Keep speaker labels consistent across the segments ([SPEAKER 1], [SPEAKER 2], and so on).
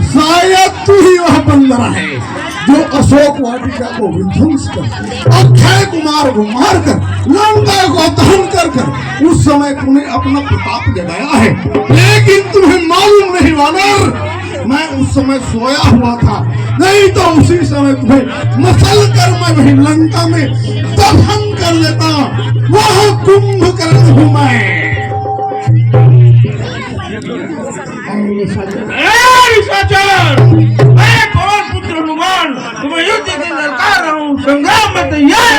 [SPEAKER 1] शायद तू ही वह बंदर है जो अशोक वाटिका को विध्वंस कर अक्षय कुमार को मारकर लंका को दहन कर उस समय तूने अपना प्रताप जगाया है, लेकिन तुम्हें मालूम नहीं वानर, मैं उस समय सोया हुआ था, नहीं तो उसी समय तुम्हें मसल कर मैं वही लंका में दफन कर लेता। वह कुंभकर्ण हूँ मैं।
[SPEAKER 2] मैं कौन पुत्र हनुमान तुम्हें युद्ध की ललकार रहा हूँ, संग्राम में तैयार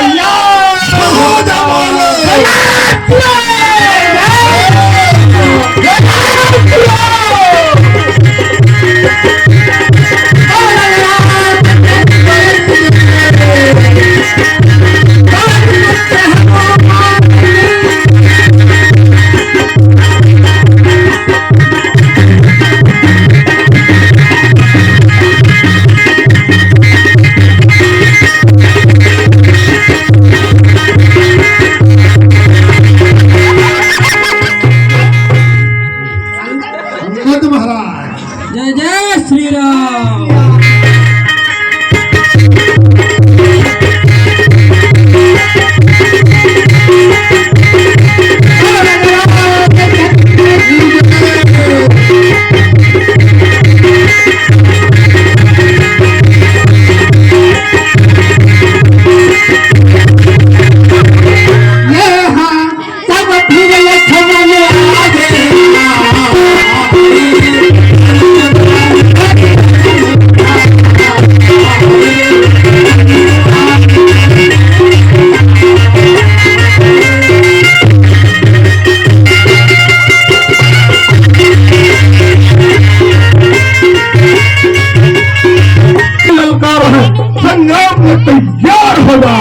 [SPEAKER 1] होगा।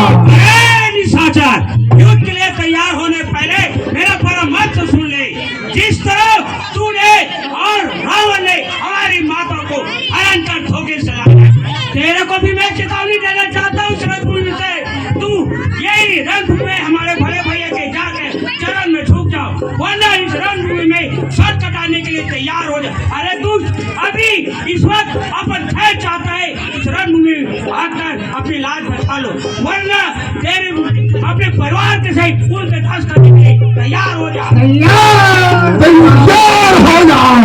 [SPEAKER 2] निशाचर, युद्ध के लिए तैयार होने पहले मेरा परामर्श सुन ले। जिस तरह तूने और रावण ने हमारी माता को हरण कर धोखे से लाया, तेरे को भी मैं चेतावनी देना चाहता हूँ। रणभूमि से तू यही रणभूमि में हमारे बड़े भैया के जाके चरण में झुक जाओ, वरना इस रणभूमि में सर कटाने के लिए तैयार हो जा। अरे तू अभी इस वक्त अपन खैर चाहता है, इस रणभूमि आकर अपनी लाज बचा लो, वरना तेरे अपने परिवार के सहित उनके धस करने के लिए तैयार हो जा।
[SPEAKER 1] तैयार हो जाओ।